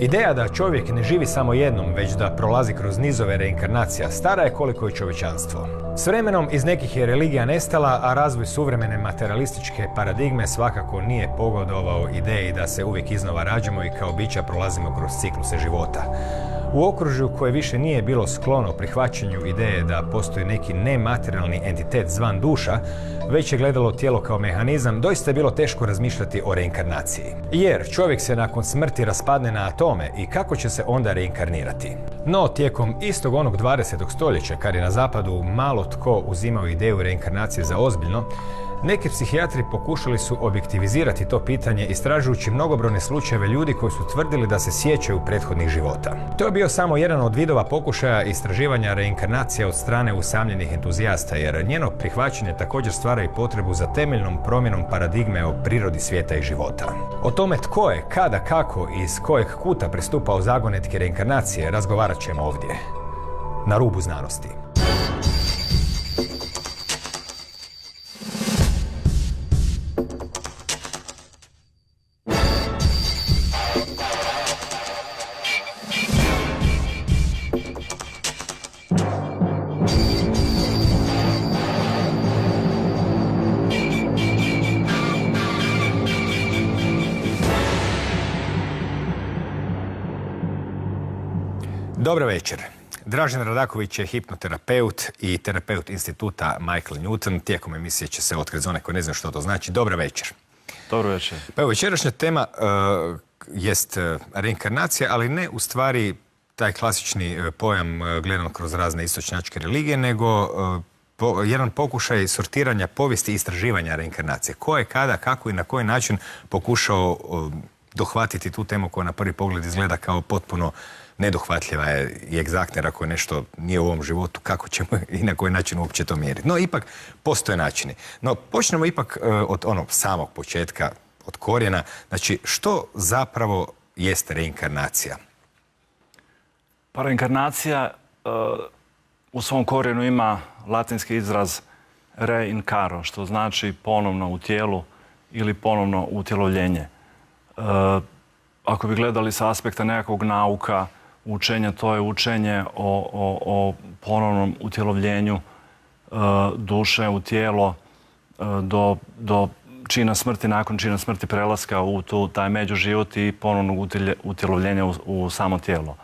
Ideja da čovjek ne živi samo jednom, već da prolazi kroz nizove reinkarnacija, stara je koliko i čovječanstvo. S vremenom iz nekih je religija nestala, a razvoj suvremene materialističke paradigme svakako nije pogodovao ideji da se uvijek iznova rađamo i kao bića prolazimo kroz cikluse života. U okružju koje više nije bilo sklono prihvaćanju ideje da postoji neki nematerijalni entitet zvan duša, već je gledalo tijelo kao mehanizam, doista je bilo teško razmišljati o reinkarnaciji. Jer čovjek se nakon smrti raspadne na atome i kako će se onda reinkarnirati? No, tijekom istog onog 20. stoljeća, kad je na zapadu malo tko uzimao ideju reinkarnacije za ozbiljno, neki psihijatri pokušali su objektivizirati to pitanje istražujući mnogobrojne slučajeve ljudi koji su tvrdili da se sjećaju prethodnih života. To je bio samo jedan od vidova pokušaja istraživanja reinkarnacije od strane usamljenih entuzijasta, jer njeno prihvaćanje također stvara i potrebu za temeljnom promjenom paradigme o prirodi svijeta i života. O tome tko je, kada, kako i iz kojeg kuta pristupao zagonetke reinkarnacije razgovarat ćemo ovdje. Na rubu znanosti. Dobro večer. Dražen Radaković je hipnoterapeut i terapeut instituta Michael Newton. Tijekom emisije će se otkriti za one koji ne znaju što to znači. Dobro večer. Dobro večer. Pa evo, večerašnja tema jest reinkarnacija, ali ne u stvari taj klasični pojam gledan kroz razne istočnjačke religije, nego jedan pokušaj sortiranja povijesti i istraživanja reinkarnacije. Ko je, kada, kako i na koji način pokušao dohvatiti tu temu koja na prvi pogled izgleda kao potpuno nedohvatljiva je i egzaktna, jer ako je nešto nije u ovom životu, kako ćemo i na koji način uopće to mjeriti. No, ipak postoje načini. No, počnemo ipak od onog samog početka, od korijena. Znači, što zapravo jeste reinkarnacija? Pa reinkarnacija u svom korijenu ima latinski izraz reincaro, što znači ponovno u tijelu ili ponovno utjelovljenje. Ako bi gledali sa aspekta nekakvog nauka, učenja, to je učenje o ponovnom utjelovljenju duše u tijelo do čina smrti, nakon čina smrti prelaska u taj međuživot i ponovnog utjelovljenja u samo tijelo.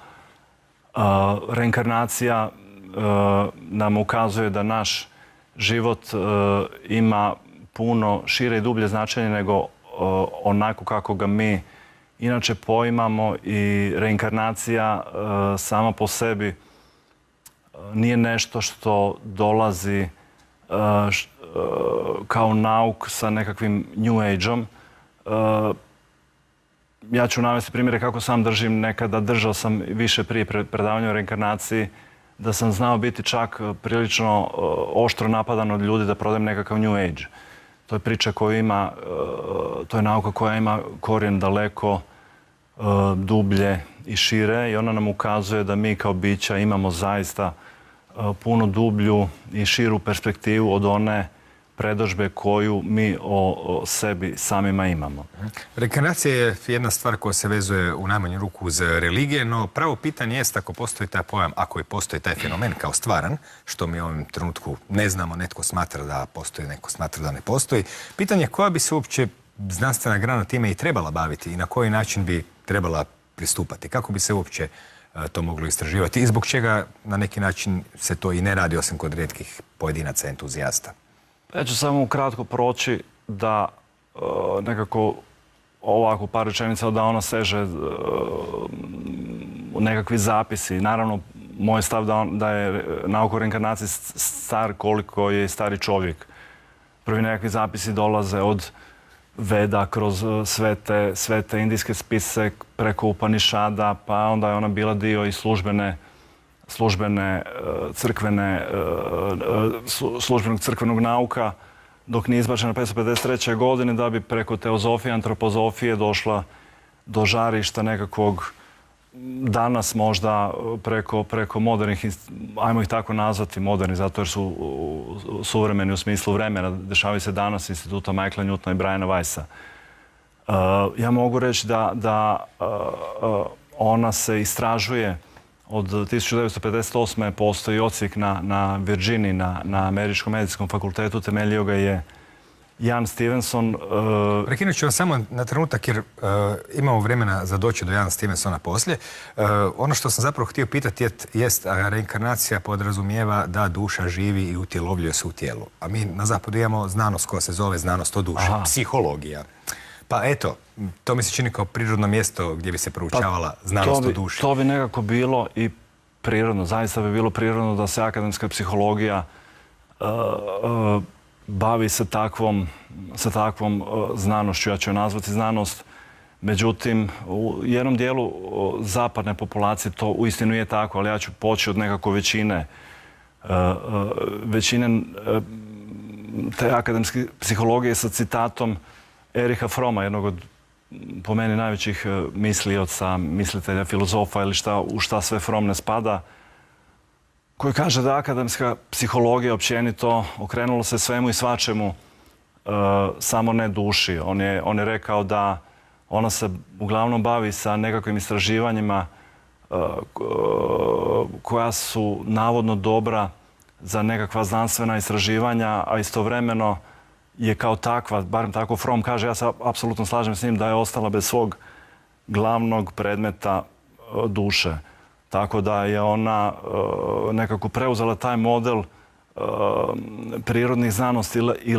Reinkarnacija nam ukazuje da naš život ima puno šire i dublje značenje nego onako kako ga mi inače poimamo, i reinkarnacija sama po sebi nije nešto što dolazi kao nauk sa nekakvim New Age-om. Ja ću navesti primjere kako sam držim. Nekada držao sam više prije predavanja o reinkarnaciji, da sam znao biti čak prilično oštro napadan od ljudi da prodajem nekakav New Age. To je priča koju ima, to je nauka koja ima korijen daleko dublje i šire, i ona nam ukazuje da mi kao bića imamo zaista puno dublju i širu perspektivu od one predodžbe koju mi o sebi samima imamo. Reinkarnacija je jedna stvar koja se vezuje u najmanju ruku uz religije, no pravo pitanje jest, ako postoji taj pojam, ako i postoji taj fenomen kao stvaran, što mi u ovom trenutku ne znamo, netko smatra da postoji, netko smatra da ne postoji, pitanje koja bi se uopće znanstvena grana time i trebala baviti i na koji način bi trebala pristupati, kako bi se uopće to moglo istraživati i zbog čega na neki način se to i ne radi, osim kod rijetkih pojedinaca entuzijasta. Ja ću samo kratko proći da nekako ovako par rečenica da ona seže u nekakvi zapisi. Naravno, moj stav da je nauka o reinkarnaciji star koliko je stari čovjek. Prvi nekakvi zapisi dolaze od Veda kroz sve te indijske spise preko Upanišada, pa onda je ona bila dio i službenog crkvenog nauka, dok nije izbačena 553. godine, da bi preko teozofije, antropozofije došla do žarišta nekakvog danas možda preko modernih, ajmo ih tako nazvati moderni, zato jer su suvremeni u smislu vremena, dešavaju se danas instituta Michaela Newtona i Briana Weissa. Ja mogu reći da ona se istražuje od 1958. Postoji odsjek na Virginiji, na Američkom medicinskom fakultetu, temeljio ga je Jan Stevenson. Prekinut ću vam samo na trenutak jer imamo vremena za doći do Jana Stevensona poslije. Ono što sam zapravo htio pitati jest reinkarnacija podrazumijeva da duša živi i utjelovljuje se u tijelu. A mi na zapadu imamo znanost koja se zove znanost o duši, psihologija. Pa eto, to mi se čini kao prirodno mjesto gdje bi se proučavala znanost o duši. To bi nekako bilo i prirodno. Zaista bi bilo prirodno da se akademska psihologija bavi se takvom znanošću. Ja ću je nazvati znanost. Međutim, u jednom dijelu zapadne populacije to uistinu je tako, ali ja ću poći od nekako većine te akademske psihologije sa citatom Ericha Froma, jednog od, po meni, najvećih mislioca, mislitelja, filozofa ili u šta sve Fromm ne spada, koji kaže da akademska psihologija općenito okrenula se svemu i svačemu, samo ne duši. On je rekao da ona se uglavnom bavi sa nekakvim istraživanjima koja su navodno dobra za nekakva znanstvena istraživanja, a istovremeno je kao takva, barem tako Fromm kaže, ja se apsolutno slažem s njim, da je ostala bez svog glavnog predmeta duše. Tako da je ona nekako preuzela taj model prirodnih znanosti i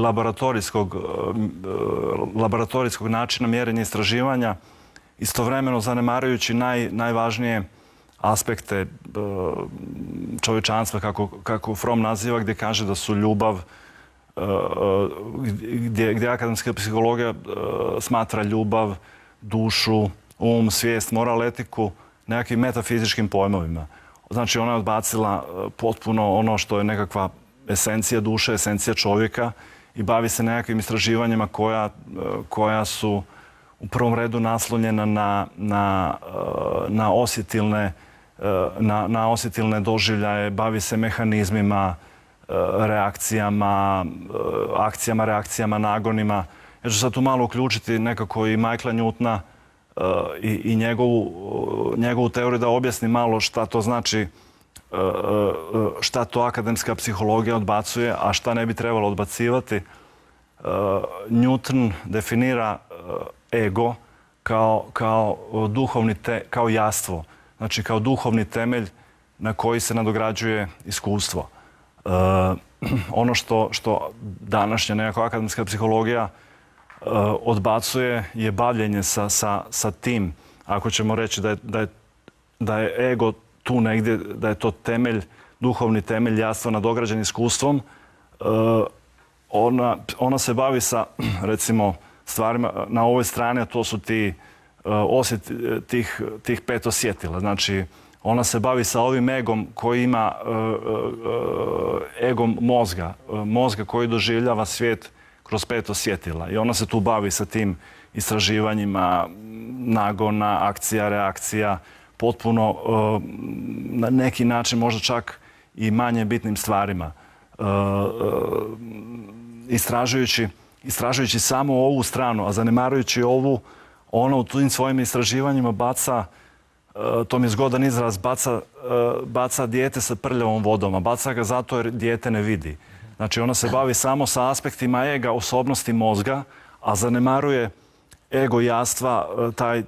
laboratorijskog načina mjerenja istraživanja, istovremeno zanemarujući najvažnije aspekte čovječanstva, kako Fromm naziva, gdje kaže da su ljubav, gdje akademska psihologija smatra ljubav, dušu, svijest, moral, etiku nekakvim metafizičkim pojmovima. Znači, ona je odbacila potpuno ono što je nekakva esencija duše, esencija čovjeka i bavi se nekakvim istraživanjima koja su u prvom redu naslonjena na osjetilne doživljaje, bavi se mehanizmima, reakcijama, akcijama, reakcijama, nagonima. Ja ću sad tu malo uključiti nekako i Michaela Newtona i njegovu teoriju da objasni malo šta to znači, šta to akademska psihologija odbacuje, a šta ne bi trebalo odbacivati. Newton definira ego kao jastvo, znači kao duhovni temelj na koji se nadograđuje iskustvo. Ono što današnja nekakva akademska psihologija odbacuje je bavljenje sa tim. Ako ćemo reći da je ego tu negdje, da je to temelj, duhovni temelj jastva nadograđen iskustvom, ona se bavi sa, recimo, stvarima na ovoj strani, a to su tih 5 osjetila. Znači, ona se bavi sa ovim egom koji ima egom mozga koji doživljava svijet kroz 5 osjetila. I ona se tu bavi sa tim istraživanjima nagona, akcija, reakcija, potpuno na neki način možda čak i manje bitnim stvarima. Istražujući samo ovu stranu, a zanemarujući ovu, ona u tim svojim istraživanjima baca, to mi je zgodan izraz, baca dijete sa prljavom vodom, a baca ga zato jer dijete ne vidi. Znači, ona se bavi samo sa aspektima ega, osobnosti mozga, a zanemaruje ego jastva,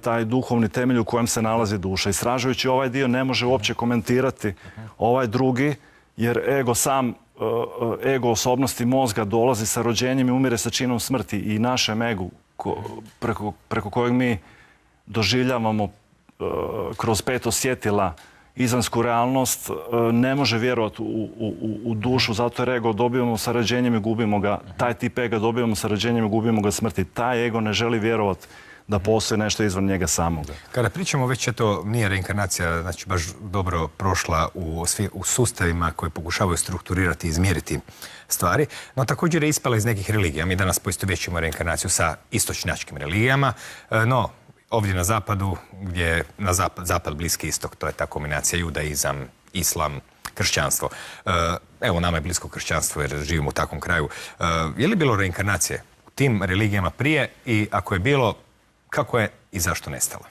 taj duhovni temelj u kojem se nalazi duša. Istražujući ovaj dio ne može uopće komentirati ovaj drugi, jer ego osobnosti mozga dolazi sa rođenjem i umire sa činom smrti. I našem egu, preko kojeg mi doživljavamo kroz 5 osjetila izvansku realnost, ne može vjerovati u dušu, zato jer ego dobijemo sa rođenjem i gubimo ga. Taj tip ega dobijemo sa rođenjem i gubimo ga smrti. Taj ego ne želi vjerovati da postoji nešto izvan njega samoga. Kada pričamo, već to nije reinkarnacija, znači baš dobro prošla u sustavima koji pokušavaju strukturirati i izmjeriti stvari, no također je ispala iz nekih religija. Mi danas poistovjećujemo reinkarnaciju sa istočnjačkim religijama, no ovdje na zapadu, gdje je na zapad Bliski istok, to je ta kombinacija judaizam, islam, kršćanstvo. Evo, nama je blisko kršćanstvo jer živimo u takvom kraju. Je li bilo reinkarnacije u tim religijama prije i ako je bilo, kako je i zašto nestala?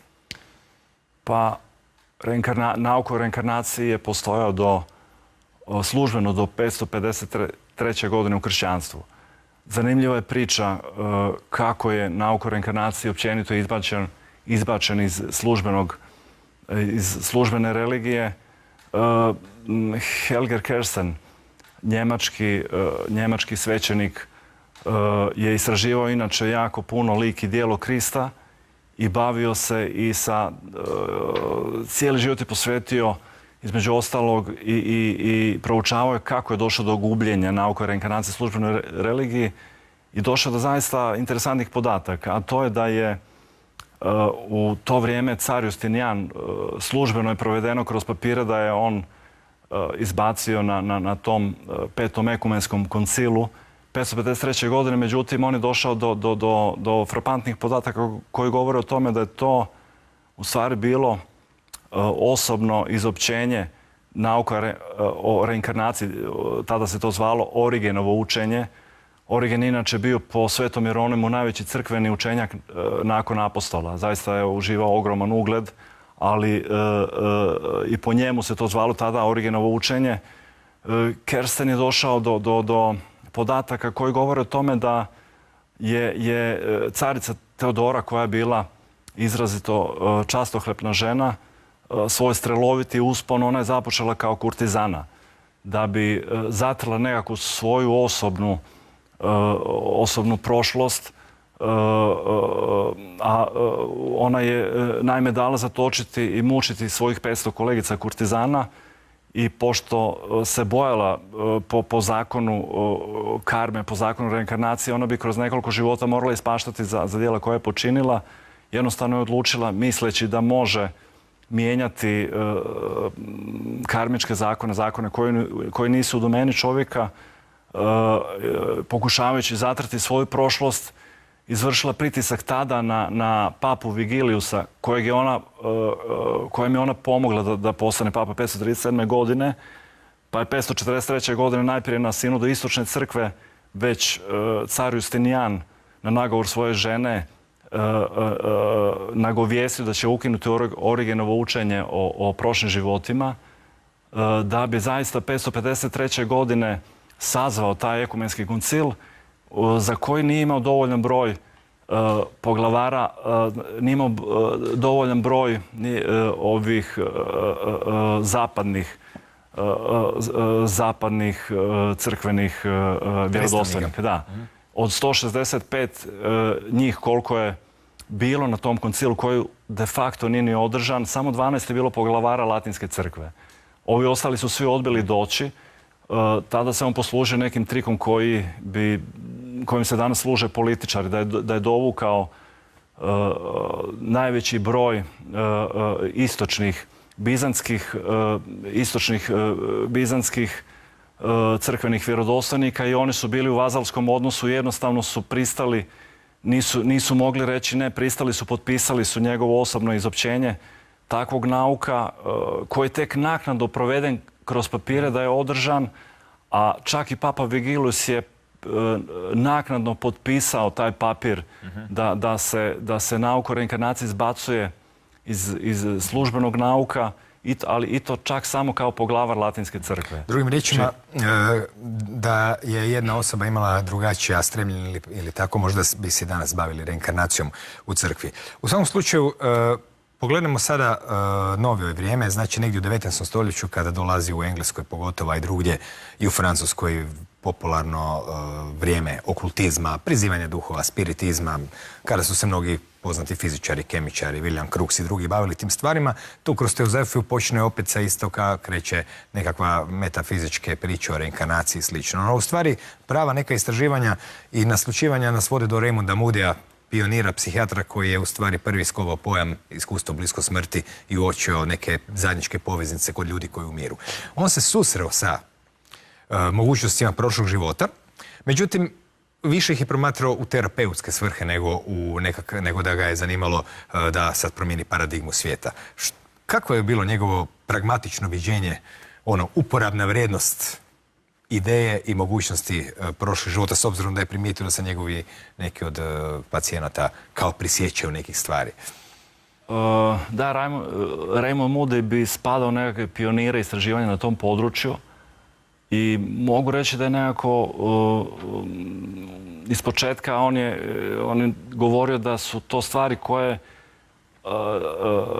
Pa, nauka o reinkarnaciji je postojao službeno do 553. godine u kršćanstvu. Zanimljiva je priča kako je nauka o reinkarnaciji općenito izbačen iz službene religije. Helger Kersten, njemački svećenik, je istraživao inače jako puno lik i djelo Krista i bavio se i cijeli život je posvetio između ostalog i proučavao je kako je došao do gubljenja nauke o reinkarnaciji službenoj religiji i došao do zaista interesantnih podataka, a to je da je u to vrijeme car Justinijan službeno je provedeno kroz papire da je on izbacio na tom petom ekumenskom koncilu 553. godine, međutim on je došao do frapantnih podataka koji govore o tome da je to u stvari bilo osobno izopćenje nauka o reinkarnaciji, tada se to zvalo Origenovo učenje. Origen inače bio po Svetom Jeronimu najveći crkveni učenjak nakon apostola. Zaista je uživao ogroman ugled, ali i po njemu se to zvalo tada Origenovo učenje. Kersten je došao do podataka koji govore o tome da je carica Teodora, koja je bila izrazito častohlepna žena, svoj streloviti uspon ona je započela kao kurtizana. Da bi zatrla nekakvu svoju osobnu prošlost, a ona je naime dala zatočiti i mučiti svojih 500 kolegica kurtizana i pošto se bojala po zakonu karme, po zakonu reinkarnacije, ona bi kroz nekoliko života morala ispaštati za djela koje je počinila. Jednostavno je odlučila, misleći da može mijenjati karmičke zakone koji nisu u domeni čovjeka, pokušavajući zatrti svoju prošlost, izvršila pritisak tada na papu Vigiliusa, kojem je ona pomogla da postane papa 537. godine, pa je 543. godine najprije na sinodu Istočne crkve već car Justinijan na nagovor svoje žene nagovijestio da će ukinuti Origenovo učenje o prošlim životima, da bi zaista 553. godine sazvao taj ekumenski koncil za koji nije imao dovoljan broj poglavara, nije imao dovoljan broj ovih zapadnih crkvenih vjerodostojnika. Da. Od 165 njih koliko je bilo na tom koncilu koji de facto nije ni održan, samo 12 je bilo poglavara Latinske crkve. Ovi ostali su svi odbili doći. Tada se on poslužio nekim trikom kojim se danas služe političari, da je dovukao najveći broj istočnih bizantskih crkvenih vjerodostojnika i oni su bili u vazalskom odnosu, jednostavno su pristali, nisu mogli reći ne, pristali su, potpisali su njegovo osobno izopćenje takvog nauka koji je tek naknadno proveden kroz papire da je održan, a čak i papa Vigilius je naknadno potpisao taj papir da se nauka o reinkarnaciji izbacuje iz službenog nauka, ali i to čak samo kao poglavar Latinske crkve. Drugim riječima, da je jedna osoba imala drugačija stremljenja ili tako, možda bi se danas bavili reinkarnacijom u crkvi. U svakom slučaju, pogledamo sada novije vrijeme, znači negdje u 19. stoljeću kada dolazi u Engleskoj pogotovo i drugdje i u Francuskoj popularno vrijeme okultizma, prizivanja duhova, spiritizma, kada su se mnogi poznati fizičari, kemičari, William Crookes i drugi bavili tim stvarima, tu kroz teozofiju počne opet sa istoka, kreće nekakva metafizičke priče o reinkarnaciji i slično. No, u stvari, prava neka istraživanja i naslučivanja nas vode do Raymonda Moodyja, pionira, psihijatra koji je u stvari prvi skovao pojam iskustvo blisko smrti i uočio neke zajedničke poveznice kod ljudi koji umiru. On se susreo sa mogućnostima prošlog života, međutim, više ih je promatrao u terapeutske svrhe nego da ga je zanimalo da sad promijeni paradigmu svijeta. Kako je bilo njegovo pragmatično viđenje, uporabna vrijednost ideje i mogućnosti prošlih života, s obzirom da je primijetio da se njegovi neki od pacijenata kao prisjećaju nekih stvari? Da, Raymond Moody bi spadao nekakve pionire istraživanja na tom području i mogu reći da je nekako ispočetka on je govorio da su to stvari koje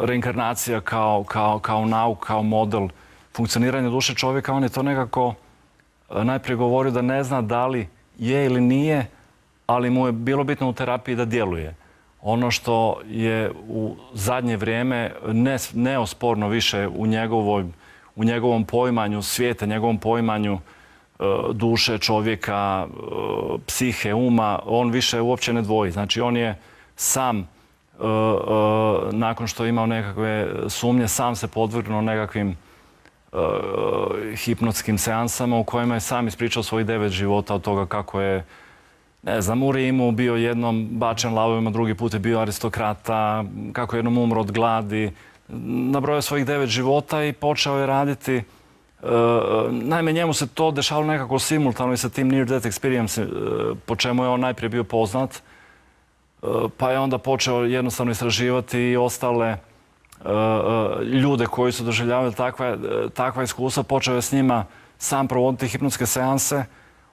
reinkarnacija kao nauk, kao model funkcioniranja duše čovjeka, on je to nekako najprije govorio da ne zna da li je ili nije, ali mu je bilo bitno u terapiji da djeluje. Ono što je u zadnje vrijeme neosporno više u njegovom poimanju svijeta, njegovom poimanju duše čovjeka, psihe, uma, on više uopće ne dvoji. Znači on je sam, nakon što je imao nekakve sumnje, sam se podvrgnuo nekakvim hipnotskim seansama u kojima je sam ispričao svojih 9 života od toga kako je, ne znam, u Rimu bio jednom bačen lavovima, drugi put je bio aristokrata, kako je jednom umro od gladi. Nabrojao svojih 9 života i počeo je raditi. Naime, njemu se to dešavalo nekako simultano i sa tim Near Death Experience, po čemu je on najprije bio poznat. Pa je onda počeo jednostavno istraživati i ostale ljude koji su doživljavali takva iskustva, počeo je s njima sam provoditi hipnotske seanse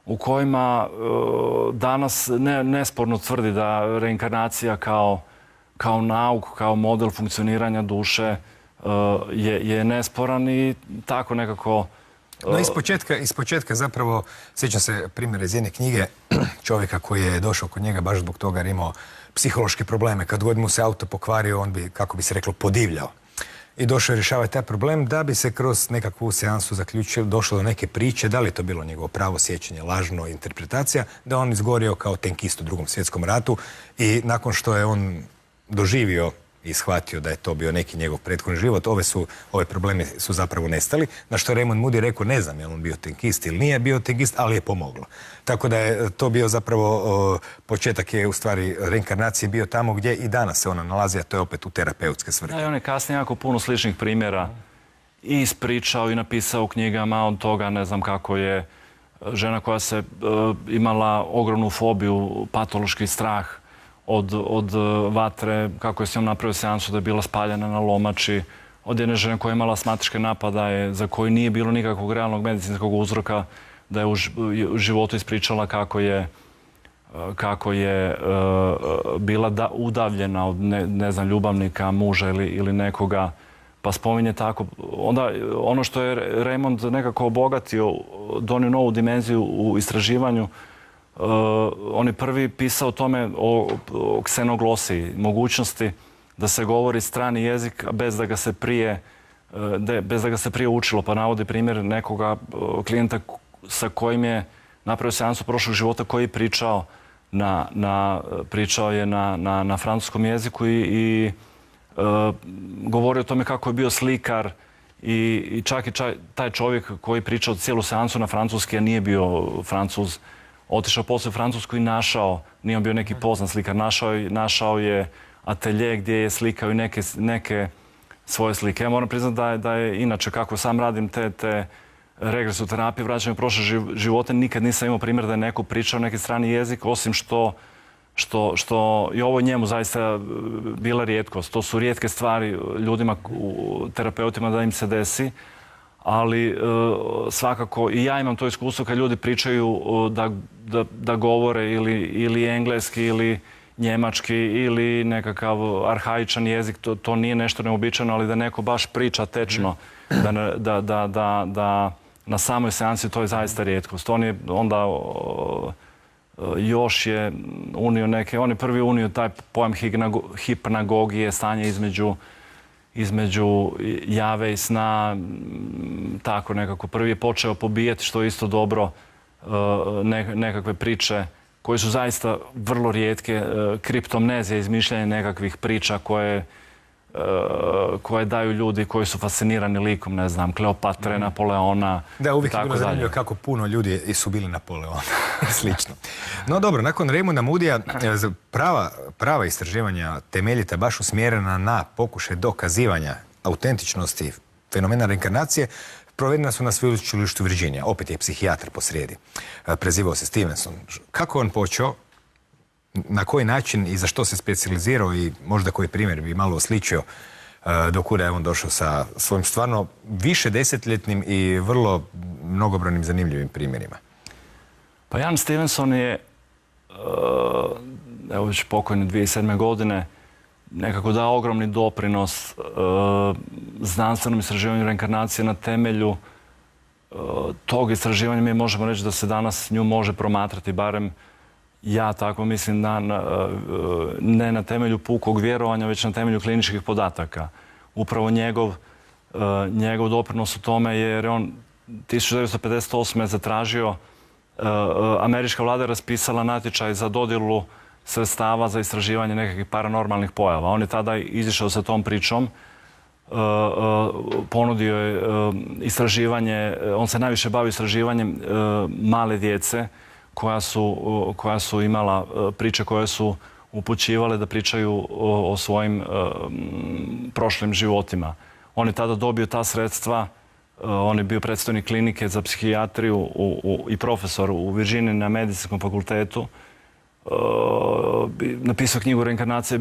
u kojima danas nesporno tvrdi da reinkarnacija kao nauk, kao model funkcioniranja duše je nesporan i tako nekako... No, ispočetka zapravo, sjećam se primjera iz jedne knjige čovjeka koji je došao kod njega baš zbog toga jer imao psihološke probleme. Kad god mu se auto pokvario, on bi, kako bi se reklo, podivljao. I došao je rješavati taj problem da bi se kroz nekakvu seansu zaključio, došlo do neke priče, da li je to bilo njegovo pravo sjećanje, lažno interpretacija, da on izgorio kao tenkist u Drugom svjetskom ratu i nakon što je on doživio i shvatio da je to bio neki njegov prethodni život, ove problemi su zapravo nestali, na što je Raymond Moody rekao, ne znam je li on bio tenkist ili nije bio tenkist, ali je pomoglo. Tako da je to bio zapravo, početak je u stvari reinkarnacije bio tamo gdje i danas se ona nalazi, a to je opet u terapeutske svrhe. Da, i on je kasnije jako puno sličnih primjera i ispričao i napisao u knjigama od toga, ne znam kako je žena koja se imala ogromnu fobiju, patološki strah od vatre, kako je s njom napravio seansu da je bila spaljena na lomači, od jedne žene koja je imala astmatičke napadaje za koji nije bilo nikakvog realnog medicinskog uzroka, da je u životu ispričala kako je bila udavljena od ne znam, ljubavnika, muža ili nekoga, pa spominje tako. Onda ono što je Raymond nekako obogatio, donio novu dimenziju u istraživanju, on je prvi pisao o tome, o ksenoglosiji, mogućnosti da se govori strani jezik bez da ga se prije učilo. Pa navodi primjer nekoga klijenta sa kojim je napravio seansu prošlog života koji je pričao je na francuskom jeziku i govorio o tome kako je bio slikar i čak i taj čovjek koji je pričao cijelu seansu na francuski, a nije bio Francuz, otišao poslije u Francusku i nije on bio neki poznat slikar, našao je atelje gdje je slikao i neke svoje slike. Ja moram priznati da je inače, kako sam radim te regresnu terapiju, vraćanje u prošle živote, nikad nisam imao primjer da je neko pričao neki strani jezik, osim što i ovo njemu zaista bila rijetkost. To su rijetke stvari ljudima, terapeutima, da im se desi. Ali svakako i ja imam to iskustvo kad ljudi pričaju da govore ili engleski ili njemački ili nekakav arhaičan jezik, to nije nešto neobičajno, ali da neko baš priča tečno, da na samoj seansi to je zaista rijetkost. On je onda još je unio on je prvi unio taj pojam hipnagogije, stanje između jave i sna, tako nekako. Prvi je počeo pobijati, što je isto dobro, nekakve priče koje su zaista vrlo rijetke, kriptomnezije, izmišljanje nekakvih priča koje daju ljudi koji su fascinirani likom, ne znam, Kleopatre, Napoleona. Da, uvijek je bilo zanimljivo kako puno ljudi su bili Napoleona. Slično. No dobro, nakon Raymonda Moodyja prava istraživanja temeljita baš usmjerena na pokušaj dokazivanja autentičnosti fenomena reinkarnacije provedena su na sveučilištu Virginija. Opet je psihijatar posrijedi. Prezivao se Stevenson. Kako on počeo? na koji način i za što se specijalizirao i možda koji primjer bi malo osličio do kuda je on došao sa svojim stvarno više desetljetnim i vrlo mnogobrojnim zanimljivim primjerima. Pa Jan Stevenson je, evo već pokojne 2007. godine, nekako dao ogromni doprinos znanstvenom istraživanju reinkarnacije. Na temelju tog istraživanja mi možemo reći da se danas nju može promatrati, barem ja tako mislim, ne na temelju pukog vjerovanja, već na temelju kliničkih podataka. Upravo njegov doprinos u tome, jer on 1958. zatražio, američka vlada je raspisala natječaj za dodjelu sredstava za istraživanje nekakvih paranormalnih pojava. On je tada izišao sa tom pričom, ponudio je istraživanje, on se najviše bavi istraživanjem male djece koja su imala priče koje su upućivale da pričaju o svojim prošlim životima. On je tada dobio ta sredstva, on je bio predstojnik klinike za psihijatriju i profesor u Virginiji na medicinskom fakultetu. Napisao knjigu Reinkarnacija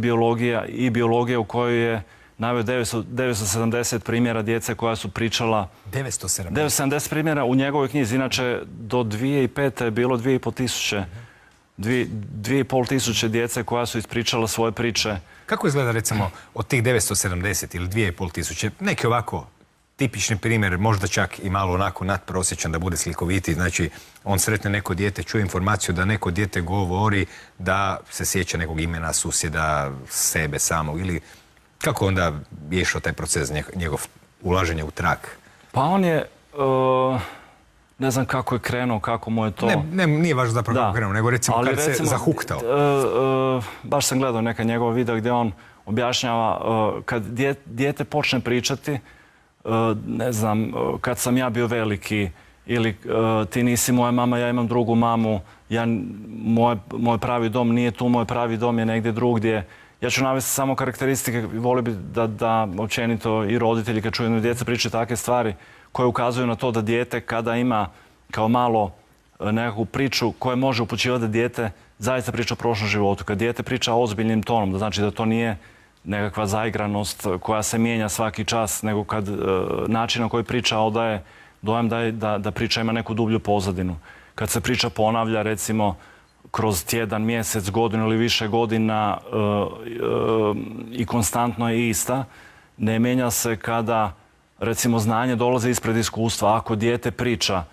i biologija u kojoj je naveo 970 primjera djece koja su pričala. 970 primjera u njegovoj knjizi. Inače, do 2005. je bilo 2500 djece koja su ispričala svoje priče. Kako izgleda, recimo, od tih 970 ili 2500, neki ovako tipični primjer, možda čak i malo onako nadprosječan da bude slikoviti, znači on sretne neko dijete, čuje informaciju da neko dijete govori da se sjeća nekog imena susjeda, sebe samog, ili kako onda je išao taj proces njegov ulaženja u trak? Pa on je, ne znam kako je krenuo, kako mu je to... Nije važno zapravo kako je krenuo, nego recimo kad se zahuktao. Baš sam gledao neka njegova videa gdje on objašnjava kad dijete počne pričati, ne znam, kad sam ja bio veliki, ili ti nisi moja mama, ja imam drugu mamu, moj pravi dom nije tu, moj pravi dom je negdje drugdje. Ja ću navesti samo karakteristike, volio bi da općenito i roditelji kad čuju djeca pričaju takve stvari koje ukazuju na to da dijete kada ima kao malo nekakvu priču koja može upućivati da dijete zaista priča o prošlom životu. Kad dijete priča ozbiljnim tonom, da znači da to nije nekakva zaigranost koja se mijenja svaki čas, nego kad način na koji priča odaje dojam da priča ima neku dublju pozadinu. Kad se priča ponavlja, recimo, kroz tjedan, mjesec, godinu ili više godina i konstantno je ista, ne mijenja se kada, recimo, znanje dolazi ispred iskustva. Ako dijete priča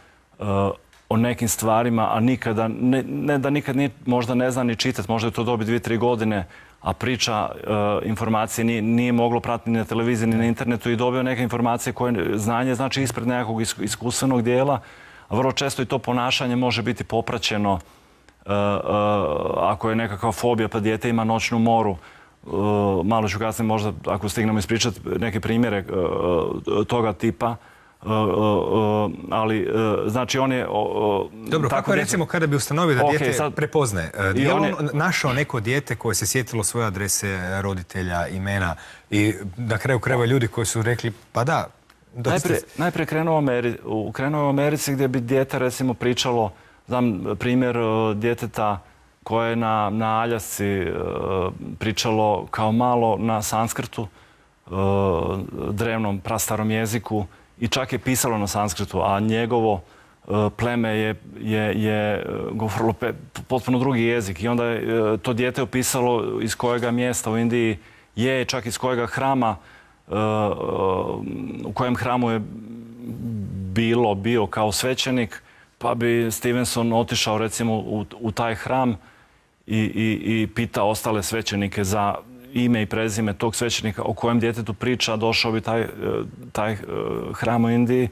o nekim stvarima, a nikada, ne da nikad možda ne zna ni čitati, možda je to dobi 2-3 godine, a priča informacije nije moglo pratiti ni na televiziji ni na internetu i dobio neke informacije koje znanje znači ispred nekakvog iskustvenog dijela, a vrlo često i to ponašanje može biti popraćeno ako je nekakva fobija pa dijete ima noćnu moru. Malo ću kasnije možda, ako stignemo ispričati neke primjere toga tipa, ali znači on je... Dobro, kako je recimo kada bi ustanovio da dijete prepoznaje? Je li on našao neko dijete koje se sjetilo svoje adrese, roditelja, imena i na kraju krajeva ljudi koji su rekli pa da... Najprije krenuo u Americi gdje bi dijete recimo pričalo, znam primjer djeteta koje je na Aljasci pričalo kao malo na sanskrtu, drevnom prastarom jeziku, i čak je pisalo na sanskrtu, a njegovo pleme je govorilo potpuno drugi jezik. I onda je to dijete opisalo iz kojega mjesta u Indiji je, čak iz kojega hrama, u kojem hramu je bio kao svećenik, pa bi Stevenson otišao recimo u taj hram i pitao ostale svećenike za ime i prezime tog svećenika o kojem djetetu priča, došao bi taj hram u Indiji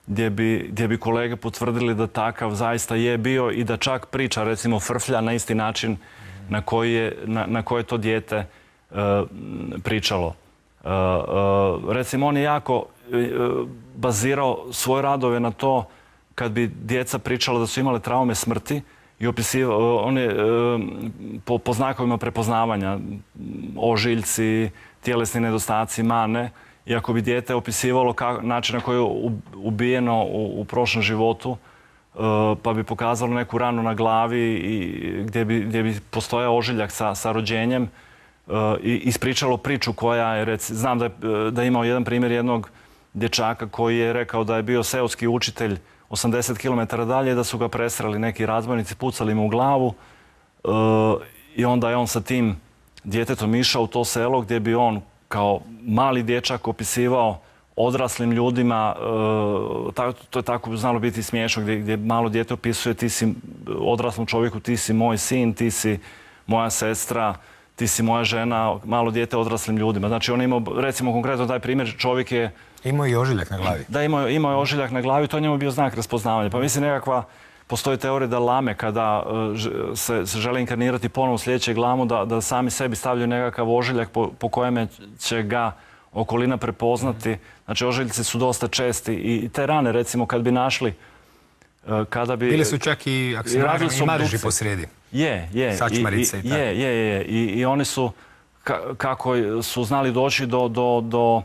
gdje bi kolege potvrdili da takav zaista je bio i da čak priča, recimo, frflja na isti način na koje je to dijete pričalo. Recimo, on je jako bazirao svoje radove na to kad bi djeca pričala da su imale traume smrti i opisivao, on je po znakovima prepoznavanja, ožiljci, tjelesni nedostaci, mane, i ako bi dijete opisivalo način na koji je ubijeno u prošlom životu, pa bi pokazalo neku ranu na glavi gdje bi postojao ožiljak sa rođenjem i ispričalo priču koja je, znam da je imao jedan primjer jednog dječaka koji je rekao da je bio seoski učitelj 80 km dalje, da su ga presreli neki razbojnici, pucali mu u glavu i onda je on sa tim djetetom išao u to selo gdje bi on kao mali dječak opisivao odraslim ljudima, to je tako znalo biti smiješno, gdje malo dijete opisuje ti si odraslom čovjeku, ti si moj sin, ti si moja sestra, ti si moja žena, malo dijete odraslim ljudima. Znači on imao, recimo konkretno taj primjer, čovjek je... Imao i ožiljak na glavi. Da, imao je ožiljak na glavi, to je njemu bio znak raspoznavanja. Pa mislim nekakva, postoji teorija da lame kada se žele inkarnirati ponovo u sljedećeg lamu, da sami sebi stavljaju nekakav ožiljak po kojem će ga okolina prepoznati. Znači ožiljci su dosta česti i te rane recimo kad bi našli, kada bi... Bili su čak i, ako se naravno, i mareži po sredi. Je. Sačmarice i tako. I oni su, kako su znali doći do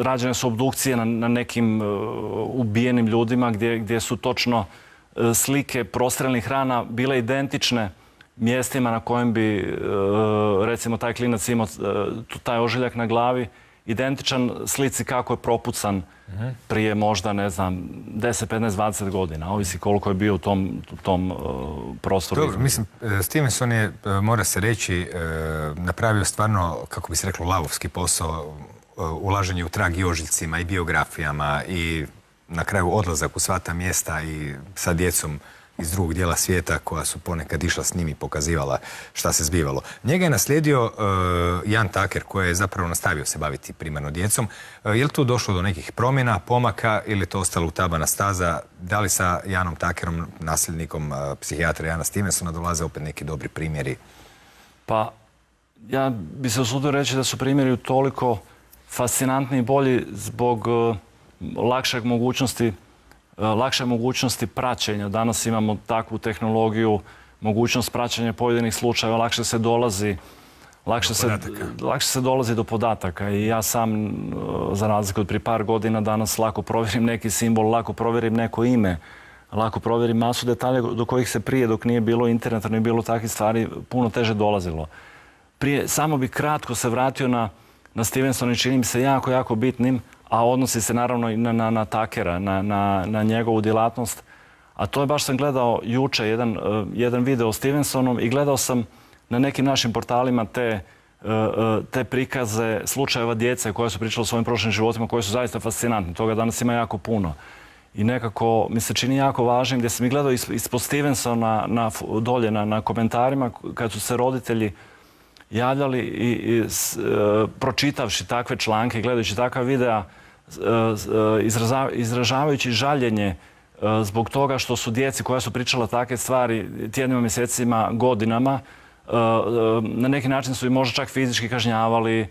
rađene su obdukcije na nekim ubijenim ljudima gdje su točno slike prostrelnih rana bile identične mjestima na kojem bi recimo taj klinac imao taj ožiljak na glavi, identičan slici kako je propucan prije možda, ne znam, 10, 15, 20 godina. Ovisi koliko je bio u tom prostoru. Dobro, mislim, Stevenson je, mora se reći, napravio stvarno, kako bi se reklo, lavovski posao, ulaženje u trag i ožiljcima i biografijama i na kraju odlazak u sva ta mjesta i sa djecom iz drugog dijela svijeta koja su ponekad išla s njim i pokazivala šta se zbivalo. Njega je naslijedio Jan Tucker koji je zapravo nastavio se baviti primarno djecom. Je li tu došlo do nekih promjena, pomaka ili je to ostalo utabana staza? Da li sa Janom Tuckerom, nasljednikom psihijatra Jana Stevensona, dolaze opet neki dobri primjeri? Pa, ja bi se usudio reći da su primjeri toliko fascinantni i bolji zbog lakše mogućnosti praćenja. Danas imamo takvu tehnologiju, mogućnost praćenja pojedinih slučajeva, lakše se dolazi do podataka. I ja sam, za razliku od prije par godina, danas lako provjerim neki simbol, lako provjerim neko ime, lako provjerim masu detalja do kojih se prije, dok nije bilo interneta, nije bilo takvih stvari, puno teže dolazilo. Samo bi kratko se vratio na Stevensona i čini mi se jako bitnim, a odnosi se naravno i na Tuckera, na njegovu djelatnost. A to je, baš sam gledao juče jedan video o Stevensonom i gledao sam na nekim našim portalima te prikaze slučajeva djece koja su pričala o svojim prošlim životima, koji su zaista fascinantni. Toga danas ima jako puno. I nekako mi se čini jako važnim, gdje sam i gledao ispod Stevensona dolje na komentarima kad su se roditelji javljali i pročitavši takve članke, gledajući takav videa, izražavajući žaljenje zbog toga što su djeci koja su pričala takve stvari tjednima, mjesecima, godinama, na neki način su ih možda čak fizički kažnjavali,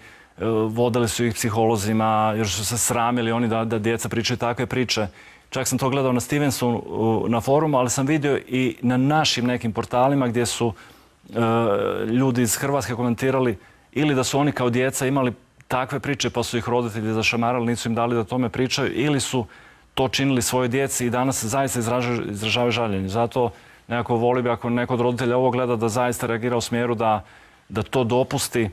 vodili su ih psiholozima jer su se sramili oni da djeca pričaju takve priče. Čak sam to gledao na Stevensonu na forumu, ali sam vidio i na našim nekim portalima gdje su ljudi iz Hrvatske komentirali ili da su oni kao djeca imali takve priče pa su ih roditelji zašamarali, nisu im dali da o tome pričaju, ili su to činili svojoj djeci i danas zaista izražavaju žaljenje. Zato nekako voli bi, ako neko od roditelja ovo gleda, da zaista reagira u smjeru da to dopusti,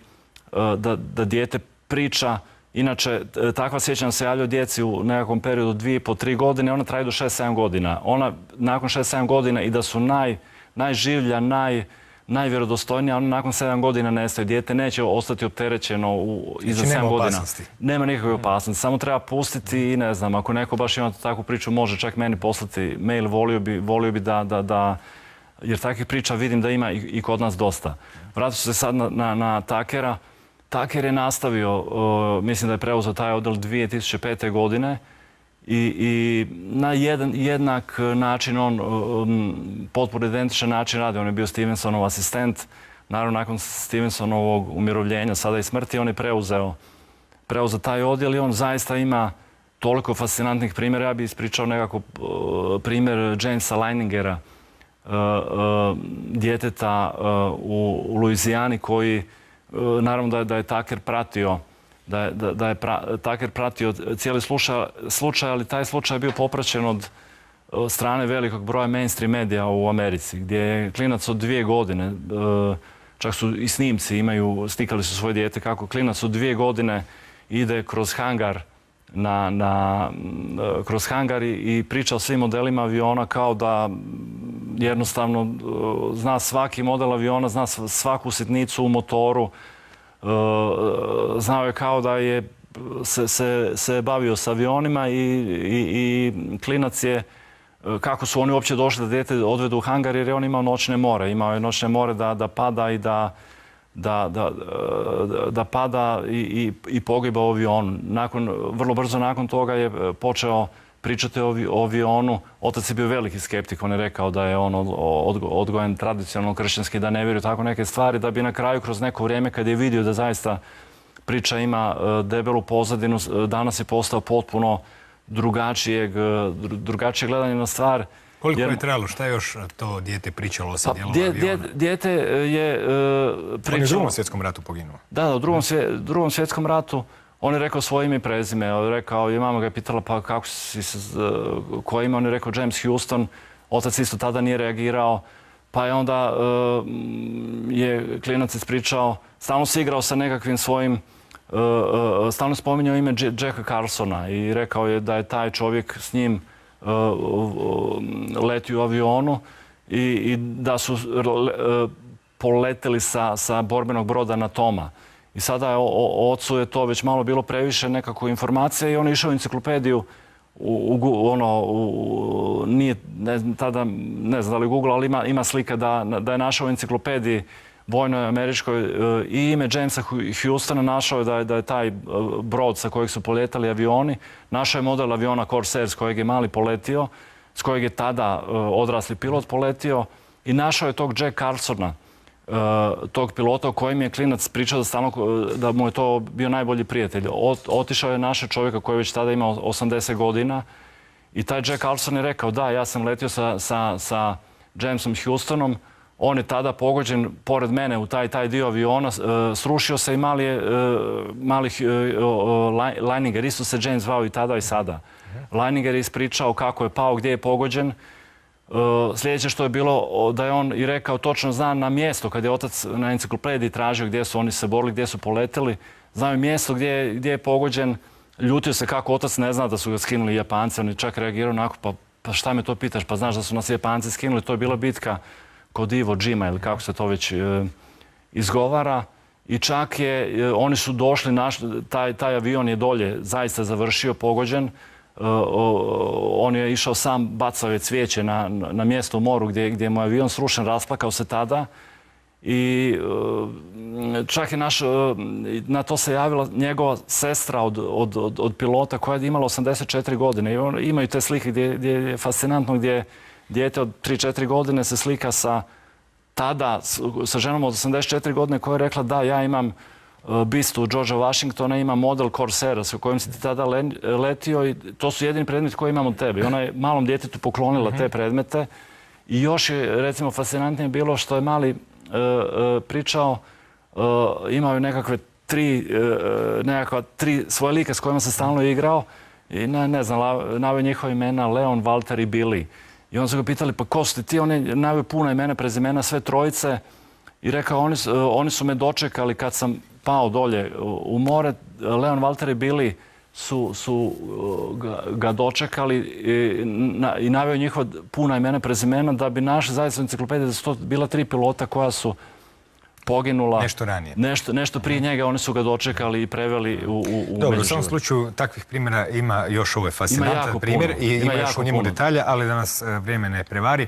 da dijete priča. Inače, takva sjećanja se javlja djeci u nekakvom periodu 2,5-3 godine, ona traje do 6-7 godina. Ona nakon 6-7 godina i da su najživlja, najvjerodostojnija, ona nakon 7 godina nestaje. Dijete neće ostati opterećeno iza 7 godina. Opasnosti. Nema nikakve opasnosti. Samo treba pustiti i ne znam, ako neko baš ima takvu priču, može čak meni poslati mail, volio bi da jer takvih priča vidim da ima i kod nas dosta. Vratit ću se sad na Tuckera. Tucker je nastavio, mislim da je preuzeo taj odjel 2005. godine i na jednak način on, potpuno identičan način radi. On je bio Stevensonov asistent. Naravno, nakon Stevensonovog umirovljenja, sada i smrti, on je preuzeo taj odjel i on zaista ima toliko fascinantnih primjera. Ja bih ispričao nekako primjer Jamesa Leiningera, djeteta u Luizijani koji, naravno da je Tucker pratio, da je Tucker pratio cijeli slučaj, ali taj slučaj je bio popraćen od strane velikog broja mainstream medija u Americi, gdje je klinac od 2 godine, čak su i snimci slikali su svoje dijete kako klinac od 2 godine ide kroz hangar kroz hangar i priča o svim modelima aviona kao da jednostavno zna svaki model aviona, zna svaku sitnicu u motoru, znao je kao da je se bavio s avionima i klinac je kako su oni uopće došli da dijete odvedu u hangar jer je on imao noćne more. Imao je noćne more da pada i da pada i pogiba u avionu. Vrlo brzo nakon toga je počeo pričati o avionu. Otac je bio veliki skeptik. On je rekao da je on odgojen tradicionalno kršćanski, da ne vjeruje tako neke stvari, da bi na kraju kroz neko vrijeme kad je vidio da zaista priča ima debelu pozadinu, danas je postao potpuno drugačije gledanje na stvar. Koliko je trajalo? Šta je još to dijete pričalo o dijelom aviona? Dijete je pričalo... On je u Drugom svjetskom ratu poginuo. Da, u Drugom svjetskom ratu on je rekao svoje ime i prezime. Mama ga je pitala pa kako si se... Koje ime? On je rekao James Houston. Otac isto tada nije reagirao. Pa je onda je klinac ispričao, stalno se igrao sa nekakvim svojim... Stalno spominjao ime Jacka Carsona i rekao je da je taj čovjek s njim letio u avionu i da su poleteli sa borbenog broda na Toma. I sada ocu je to već malo bilo previše nekako informacija i on je išao u enciklopediju nije tada, ne znam da li Google, ali ima slika da je našao u enciklopediji vojnoj američkoj i ime Jamesa Houstona, našao je da je taj brod sa kojeg su poljetali avioni, našao je model aviona Corsair s kojeg je mali poletio, s kojeg je tada odrasli pilot poletio i našao je tog Jack Carsona, tog pilota o kojem je klinac pričao da mu je to bio najbolji prijatelj. Otišao je našao čovjeka koji je već tada imao 80 godina i taj Jack Carson je rekao da, ja sam letio sa Jamesom Houstonom. On je tada pogođen pored mene u taj dio aviona, srušio se i mali Leininger, isto se James zvao i tada i sada. Leininger je ispričao kako je pao, gdje je pogođen. Sljedeće što je bilo da je on i rekao točno zna na mjesto, kad je otac na enciklopediji tražio gdje su oni se borili, gdje su poleteli, znao je mjesto gdje je pogođen, ljutio se kako otac ne zna da su ga skinuli Japanci, on je čak reagirao onako, pa šta me to pitaš, pa znaš da su nas Japanci skinuli, to je bila bitka kod Iwo Jima ili kako se to već izgovara. I čak oni su došli, taj avion je dolje zaista završio, pogođen. On je išao sam, bacao je cvijeće na mjesto u moru gdje mu je avion srušen, rasplakao se tada. I čak je na to se javila njegova sestra od pilota koja je imala 84 godine. I imaju te slike gdje je fascinantno, gdje dijete od 3-4 godine se slika sa ženom od 84 godine koja je rekla da, ja imam bistu Georgea Washingtona, imam model Corsaira sa kojim si ti tada letio i to su jedini predmeti koje imam od tebe. I ona je malom djetetu poklonila te predmete i još je, recimo, fascinantnije bilo što je mali pričao, imao je nekakva tri svoje like s kojima se stalno igrao i ne znam, naveo njihova imena Leon, Walter i Billy. I onda su ga pitali, pa ko su ti? On je naveo puna imena, prezimena, sve trojice i rekao, oni su me dočekali kad sam pao dolje u more. Leon, Walter i Billy su ga dočekali i naveo njihova puna imena, prezimena da bi našli zaista u enciklopediji da su to bila 3 pilota koja su poginula. Nešto ranije. Nešto prije njega, oni su ga dočekali i preveli u Dobro, u svom slučaju takvih primjera ima još, ovo je fascinantan primjer i ima još u njemu detalja, ali da nas vrijeme ne prevari.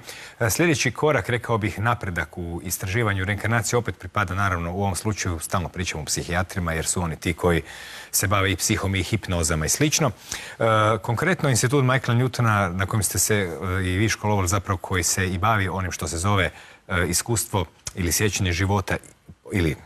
Sljedeći korak, rekao bih, napredak u istraživanju reinkarnacije opet pripada, naravno, u ovom slučaju stalno pričamo o psihijatrima jer su oni ti koji se bave i psihom i hipnozama i slično. Konkretno, institut Michaela Newtona, na kojem ste se i vi školovali, zapravo koji se i bavi onim što se zove iskustvo ili sjećanje života ili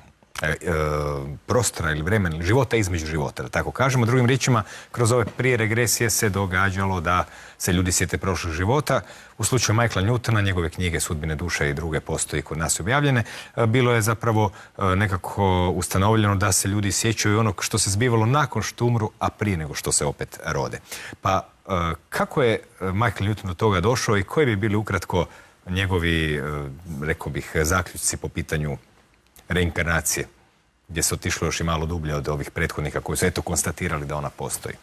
prostora ili vremena, života između života, da tako kažemo. Drugim riječima, kroz ove prije regresije se događalo da se ljudi sjete prošlog života. U slučaju Michaela Newtona, njegove knjige Sudbine duše i druge postoji kod nas objavljene, bilo je zapravo nekako ustanovljeno da se ljudi sjećaju onog što se zbivalo nakon što umru, a prije nego što se opet rode. Pa Kako je Michael Newton do toga došao i koji bi bili ukratko njegovi, rekao bih, zaključci po pitanju reinkarnacije, gdje se otišlo još i malo dublje od ovih prethodnika koji su eto konstatirali da ona postoji?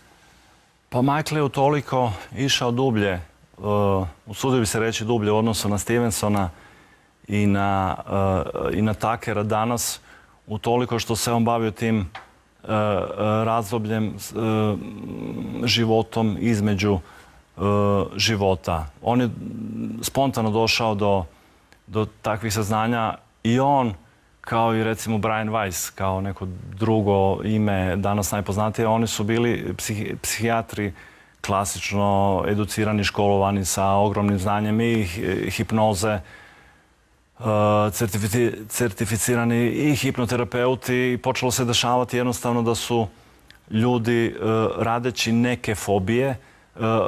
Pa Michael je utoliko išao dublje, usudio bi se reći dublje u odnosu na Stevensona i na Tuckera danas, utoliko što se on bavio tim razdobljem, životom između života. On je spontano došao do takvih saznanja i on, kao i recimo Brian Weiss, kao neko drugo ime danas najpoznatije, oni su bili psihijatri klasično educirani, školovani sa ogromnim znanjem i hipnoze, certificirani i hipnoterapeuti, i počelo se dešavati jednostavno da su ljudi radeći neke fobije,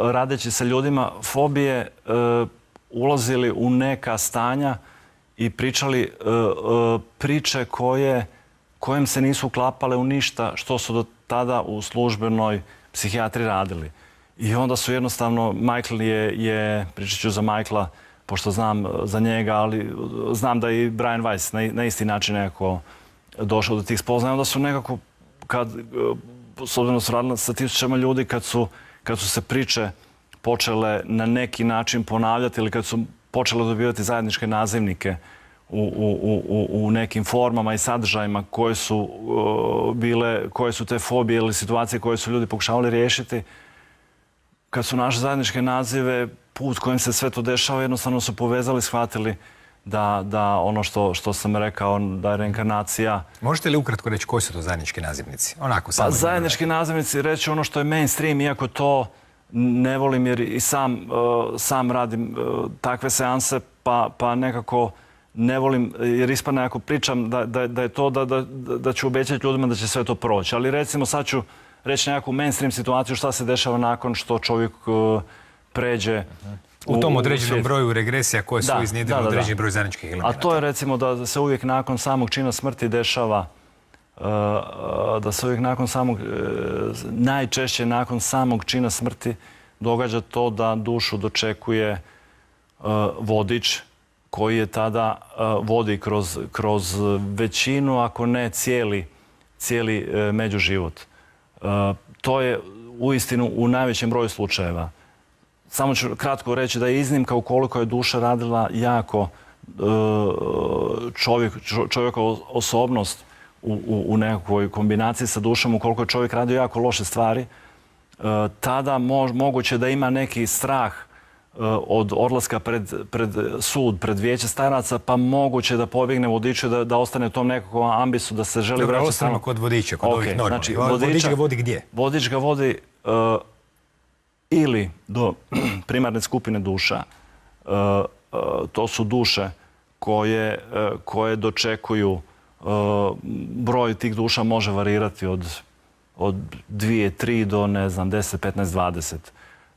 radeći sa ljudima fobije, ulazili u neka stanja i pričali priče kojem se nisu uklapale u ništa što su do tada u službenoj psihijatri radili. I onda su jednostavno, Michael je, pričat ću za Michaela, pošto znam za njega, ali znam da i Brian Weiss na isti način nekako došao do tih spoznaja. Onda su nekako, s obzirom da su radili sa tisućama ljudi, kad su se priče počele na neki način ponavljati ili kad su počele dobivati zajedničke nazivnike u nekim formama i sadržajima koje su te fobije ili situacije koje su ljudi pokušavali riješiti, kad su naše zajedničke nazive, put kojim se sve to dešava, jednostavno su povezali, shvatili da ono što sam rekao, da je reinkarnacija... Možete li ukratko reći koji su to zajednički nazivnici? Pa zajednički nazivnici, reći ono što je mainstream, iako to ne volim jer i sam radim takve seanse, pa nekako ne volim, jer ispadne ako pričam da je to da ću obećati ljudima da će sve to proći. Ali recimo sad ću reći nekakvu mainstream situaciju šta se dešava nakon što čovjek pređe u tom određenom broju regresija koje su iznjedrile određeni broj zajedničkih elemenata. A to je recimo da se uvijek nakon samog čina smrti dešava, najčešće nakon samog čina smrti događa to da dušu dočekuje vodič koji je tada vodi kroz većinu, ako ne cijeli međuživot. To je uistinu u najvećem broju slučajeva. Samo ću kratko reći da je iznimka ukoliko je duša radila jako čovjekova osobnost u nekakvoj kombinaciji sa dušom, ukoliko je čovjek radio jako loše stvari, tada moguće da ima neki strah od odlaska pred sud, pred vijeće staraca, pa moguće da pobjegne vodiču, da ostane u tom nekakvom ambisu, da se želi vraćati. Dobro, ostanemo kod vodiča, kod ovih normalnih. Vodič ga vodi gdje? Vodič ga vodi ili do primarne skupine duša. To su duše koje dočekuju, broj tih duša može varirati od 2, 3 do, ne znam, 10, 15,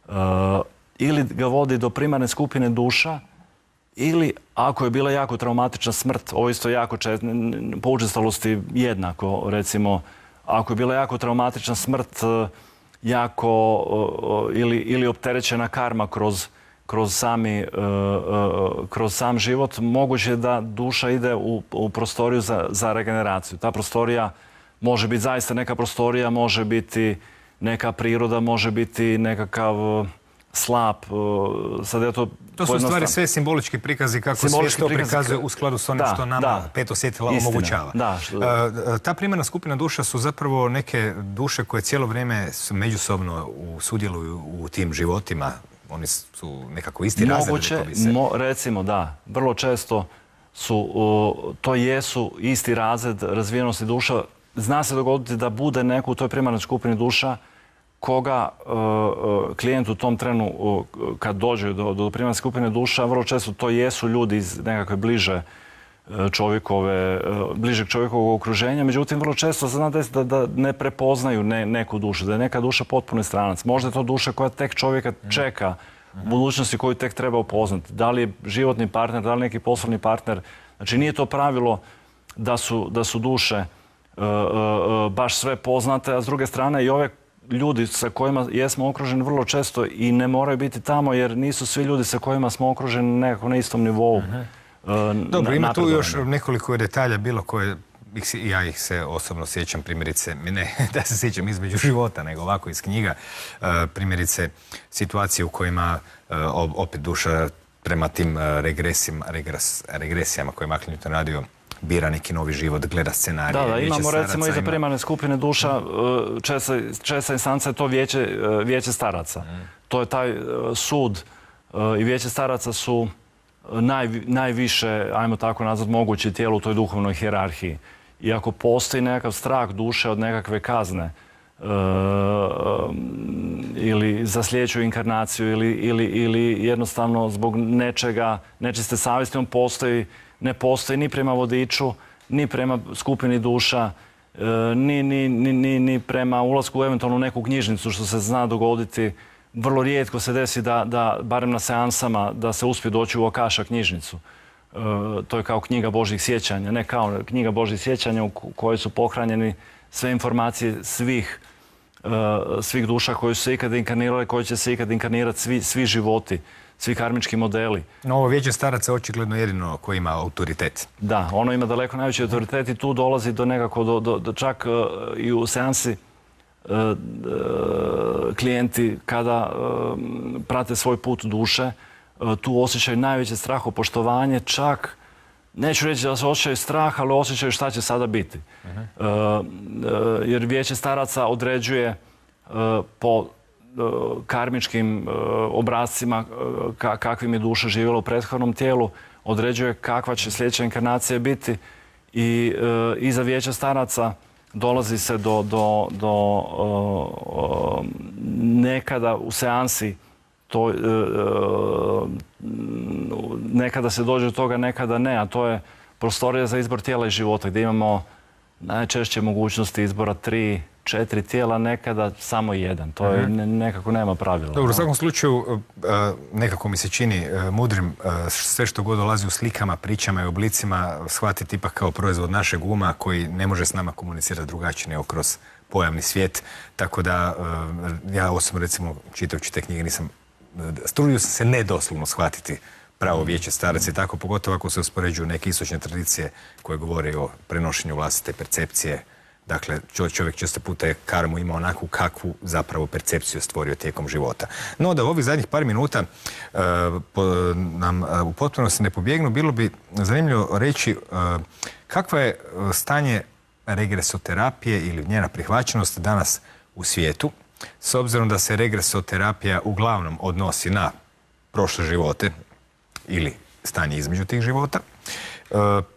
20. Ili ga vodi do primarne skupine duša, ili ako je bila jako traumatična smrt, ovo isto jako po učestalosti jednako, recimo, ako je bila jako traumatična smrt, ili opterećena karma kroz sam život, moguće je da duša ide u prostoriju za regeneraciju. Ta prostorija može biti zaista neka prostorija, može biti neka priroda, može biti nekakav slap. To su u stvari sve simbolički prikazi kako svijet to prikazuje u skladu s onim što nama peto svjetilo omogućava. Ta primarna skupina duša su zapravo neke duše koje cijelo vrijeme međusobno sudjeluju u tim životima. Oni su nekako isti razred. Moguće, recimo da, vrlo često to jesu isti razred razvijenosti duša. Zna se dogoditi da bude neko u toj primarnoj skupini duša koga klijent u tom trenu, kad dođe do primarne skupine duša, vrlo često to jesu ljudi iz nekakve bližeg čovjekovog okruženja. Međutim, vrlo često se zna da ne prepoznaju neku dušu, da je neka duša potpuno stranac. Možda je to duša koja tek čovjeka čeka u budućnosti koju tek treba upoznati. Da li je životni partner, da li neki poslovni partner. Znači, nije to pravilo da su duše baš sve poznate, a s druge strane i ove ljudi sa kojima jesmo okruženi vrlo često i ne moraju biti tamo jer nisu svi ljudi sa kojima smo okruženi nekako na istom nivou. Dobro, ima tu još nekoliko detalja bilo koje, ja ih se osobno sjećam, primjerice, ne da se sjećam između života, nego ovako iz knjiga, primjerice situacije u kojima opet duša prema tim regresijama koje je Mark Newton radio, bira neki novi život, gleda scenarije. Da, imamo recimo i za primarne skupine duša, česta instanca je to vijeće staraca. To je taj sud i vijeće staraca su najviše, ajmo tako nazvat, moguće tijelo u toj duhovnoj hijerarhiji. I ako postoji nekakav strah duše od nekakve kazne ili za sljedeću inkarnaciju ili jednostavno zbog nečega, nečiste savjesti, on ne postoji ni prema vodiču, ni prema skupini duša, ni prema ulasku u eventualno neku knjižnicu, što se zna dogoditi. Vrlo rijetko se desi da barem na seansama, da se uspije doći u Akaša knjižnicu. To je kao knjiga Božjih sjećanja, ne kao knjiga Božjih sjećanja u kojoj su pohranjeni sve informacije svih duša koji su se ikad inkarnirali, koji će se ikad inkarnirati, svi životi, svi karmički modeli. No, ovo vijeće staraca je očigledno jedino koje ima autoritet. Da, ono ima daleko najveći autoritet i tu dolazi do nekako, čak i u seansi klijenti kada prate svoj put duše, tu osjećaju najveće strahopoštovanje, čak, neću reći da se osjećaju strah, ali osjećaju šta će sada biti. Jer vijeće staraca određuje po karmičkim obrascima kakvim je duša živjela u prethodnom tijelu, određuje kakva će sljedeća inkarnacija biti i iza vijeća staraca dolazi se do nekada u seansi, nekada se dođe do toga, nekada ne, a to je prostorija za izbor tijela i života, gdje imamo najčešće mogućnosti izbora 3-4 tijela, nekada samo jedan. To je nekako nema pravila. Dobro, u svakom slučaju nekako mi se čini mudrim sve što god dolazi u slikama, pričama i oblicima shvatiti ipak kao proizvod našeg uma koji ne može s nama komunicirati drugačije nego kroz pojavni svijet. Tako da ja osobno recimo čitajući te knjige nisam, trudio sam se nedoslovno shvatiti pravo vijeće staraca i tako, pogotovo ako se uspoređuju neke istočne tradicije koje govore o prenošenju vlastite percepcije. Dakle, čovjek često puta je karmu imao onakvu kakvu zapravo percepciju stvorio tijekom života. No, da u ovih zadnjih par minuta nam u potpunosti ne pobjegnu, bilo bi zanimljivo reći kakva je stanje regresoterapije ili njena prihvaćenost danas u svijetu, s obzirom da se regresoterapija uglavnom odnosi na prošle živote ili stanje između tih života.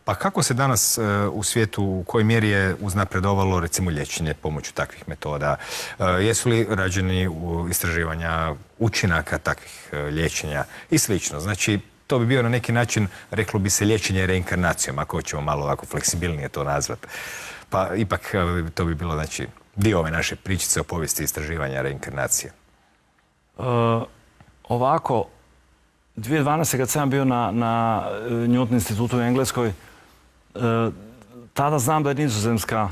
Pa kako se danas u svijetu, u kojoj mjeri je uznapredovalo recimo liječenje pomoću takvih metoda? Jesu li rađeni istraživanja učinaka takvih liječenja i slično? Znači, to bi bio na neki način, reklo bi se, liječenje reinkarnacijom, ako ćemo malo ovako fleksibilnije to nazvati. Pa ipak to bi bilo, znači, dio ove naše pričice o povijesti istraživanja reinkarnacije. Ovako, 2012. kad sam bio na Newton institutu u Engleskoj, tada znam da je Nizozemska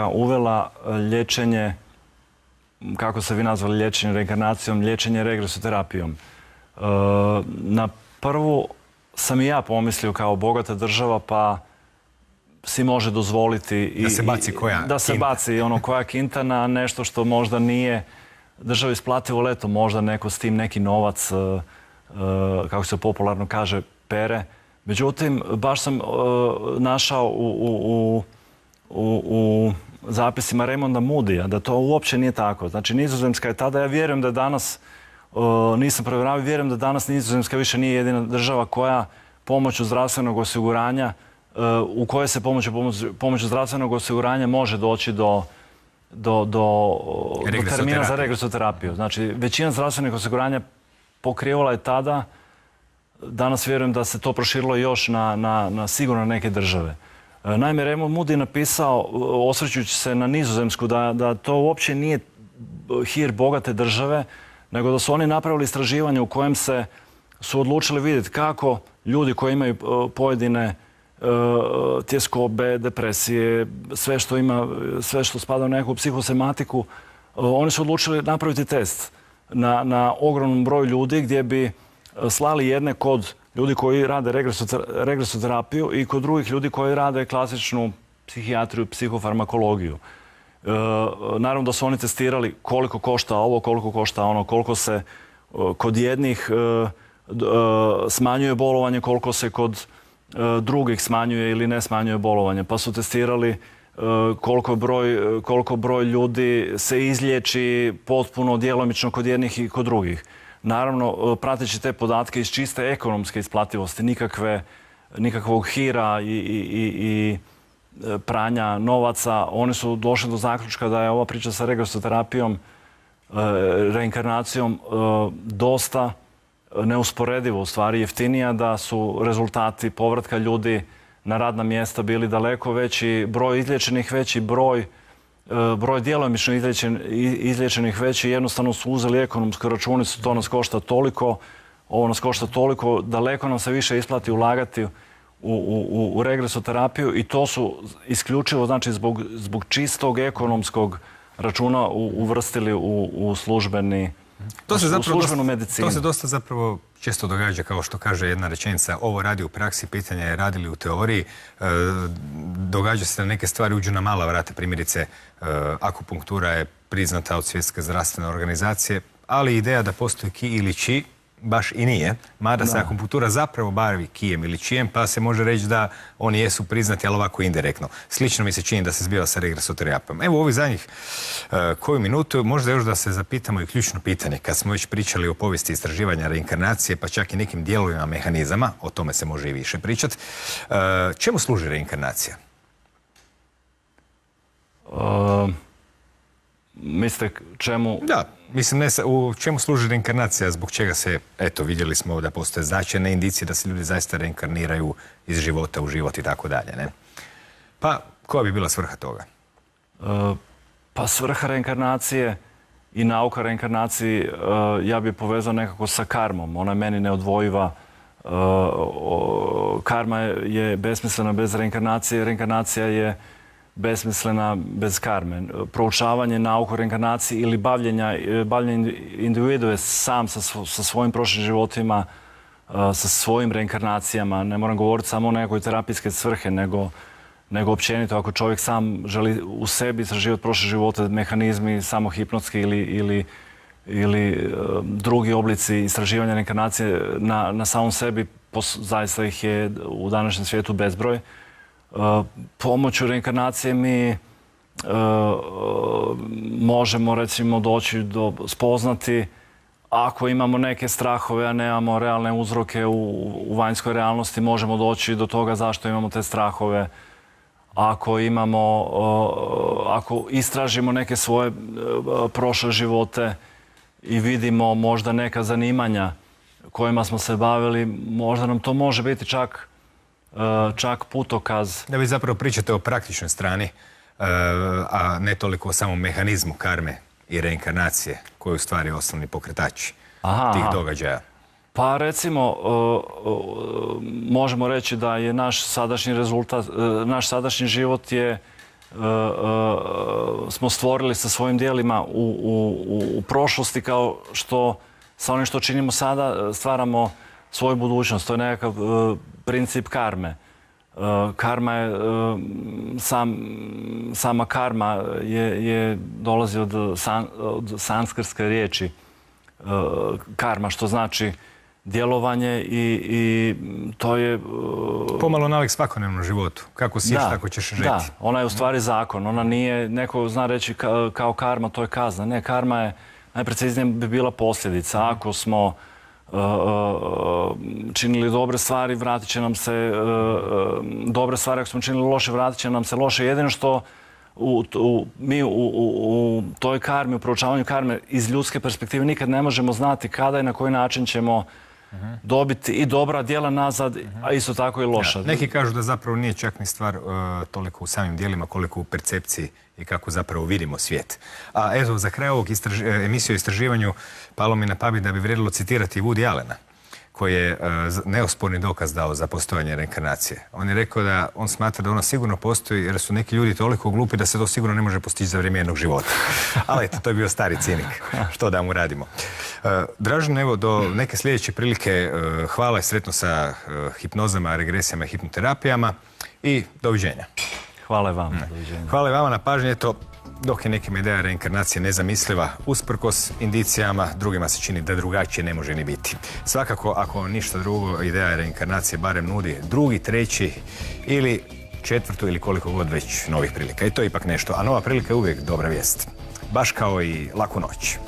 uvela liječenje, kako se vi nazvali liječenje reinkarnacijom, liječenje regresoterapijom. Na prvu sam i ja pomislio kao bogata država, pa si može dozvoliti da se baci koja kinta na nešto što možda nije državi isplativo, leto, možda neko s tim neki novac, kako se popularno kaže, pere. Međutim, baš sam našao u zapisima Raymonda Moodyja da to uopće nije tako. Znači, Nizozemska je tada, ja vjerujem da danas, nisam provjeravao, vjerujem da danas Nizozemska više nije jedina država koja pomoću zdravstvenog osiguranja, u kojoj se pomoću zdravstvenog osiguranja može doći do termina za regresoterapiju. Znači, većina zdravstvenih osiguranja pokrivala je tada. Danas vjerujem da se to proširilo još na sigurno neke države. Naime, Raymond Moody napisao, osvrćući se na Nizozemsku, da to uopće nije hir bogate države, nego da su oni napravili istraživanje u kojem su odlučili vidjeti kako ljudi koji imaju pojedine tjeskobe, depresije, sve što spada u neku psihosomatiku. Oni su odlučili napraviti test na ogromnom broju ljudi gdje bi slali jedne kod ljudi koji rade regresoterapiju i kod drugih ljudi koji rade klasičnu psihijatriju, psihofarmakologiju. Naravno da su oni testirali koliko košta ovo, koliko košta ono, koliko se kod jednih smanjuje bolovanje, koliko se kod drugih smanjuje ili ne smanjuje bolovanje. Pa su testirali koliko broj ljudi se izliječi potpuno djelomično kod jednih i kod drugih. Naravno, prateći te podatke iz čiste ekonomske isplativosti, nikakvog hira i pranja novaca, oni su došli do zaključka da je ova priča sa regresoterapijom, reinkarnacijom dosta neusporedivo, u stvari jeftinija, da su rezultati povratka ljudi na radna mjesta bili daleko veći, broj izliječenih veći, broj djelomično izliječenih veći. Jednostavno su uzeli ekonomsku računicu, to nas košta toliko, ovo nas košta toliko, daleko nam se više isplati ulagati u regresoterapiju i to su isključivo, znači, zbog čistog ekonomskog računa uvrstili u službenu medicinu. To se dosta zapravo često događa, kao što kaže jedna rečenica, ovo radi u praksi, pitanje je radili u teoriji. Događa se da neke stvari uđu na mala vrata, primjerice akupunktura je priznata od Svjetske zdravstvene organizacije, ali ideja da postoji ki ili či baš i nije, mada se akupunktura zapravo bavi kijem ili čijem, pa se može reći da oni jesu priznati, ali ovako indirektno. Slično mi se čini da se zbiva sa regresoterapijom. Evo, ovih zadnjih koju minutu, možda još da se zapitamo i ključno pitanje, kad smo već pričali o povijesti istraživanja reinkarnacije, pa čak i nekim dijelovima mehanizama, o tome se može i više pričati. Čemu služi reinkarnacija? Mislite čemu? Da, mislim, u čemu služi reinkarnacija, zbog čega se, eto, vidjeli smo da postoje značajne indicije da se ljudi zaista reinkarniraju iz života u život i tako dalje, ne? Pa, koja bi bila svrha toga? Pa svrha reinkarnacije i nauka reinkarnaciji ja bi povezao nekako sa karmom. Ona je meni neodvojiva. Karma je besmislena bez reinkarnacije, reinkarnacija je besmislena bez karme. Proučavanje nauke o reinkarnaciji ili bavljenje individue sam sa svojim prošlim životima, sa svojim reinkarnacijama. Ne moram govoriti samo o nekoj terapijske svrhe, nego općenito ako čovjek sam želi u sebi istraživati prošle živote, mehanizmi samohipnotski ili drugi oblici istraživanja reinkarnacije na samom sebi, zaista ih je u današnjem svijetu bezbroj. Pomoću reinkarnacije mi možemo, recimo, doći do spoznati ako imamo neke strahove, a nemamo realne uzroke u vanjskoj realnosti, možemo doći do toga zašto imamo te strahove. Ako istražimo neke svoje prošle živote i vidimo možda neka zanimanja kojima smo se bavili, možda nam to može biti čak putokaz. Da vi zapravo pričate o praktičnoj strani, a ne toliko o samom mehanizmu karme i reinkarnacije, koji je u stvari osnovni pokretač tih događaja. Pa recimo, možemo reći da je naš sadašnji rezultat, naš sadašnji život smo stvorili sa svojim djelima u prošlosti, kao što sa onim što činimo sada stvaramo svoju budućnost. To je nekakav princip karme. Karma je, sama karma dolazi od sanskrtske riječi karma, što znači djelovanje i to je... Pomalo nalik svakodnevnom životu. Kako si tako ćeš žeti. Da, ona je u stvari zakon. Ona nije, neko zna reći kao karma, to je kazna. Ne, karma je, najpreciznije bi bila posljedica. Ako smo činili dobre stvari, vratit će nam se dobre stvari. Ako smo činili loše, vratit će nam se loše. Jedino što mi u toj karmi, u proučavanju karme iz ljudske perspektive nikad ne možemo znati kada i na koji način ćemo dobiti i dobra djela nazad, a isto tako i loša. Neki kažu da zapravo nije čak ni stvar toliko u samim djelima koliko u percepciji i kako zapravo vidimo svijet. A eto, za kraj ovog emisije o istraživanju palo mi na pamet da bi vrijedilo citirati Woody Allena, koji je neosporni dokaz dao za postojanje reinkarnacije. On je rekao da on smatra da ona sigurno postoji jer su neki ljudi toliko glupi da se to sigurno ne može postići za vrijeme jednog života. Ali eto, to je bio stari cinik. Što da mu radimo? Dražen, evo, do neke sljedeće prilike hvala i sretno sa hipnozama, regresijama i hipnoterapijama i doviđenja. Hvala vam. Doviđenja. Hvala i vama na pažnji. Eto, dok je nekima ideja reinkarnacije nezamisliva, usprkos indicijama, drugima se čini da drugačije ne može ni biti. Svakako, ako ništa drugo, ideja reinkarnacije barem nudi drugi, treći ili četvrtu ili koliko god već novih prilika. I to je ipak nešto. A nova prilika je uvijek dobra vijest. Baš kao i laku noć.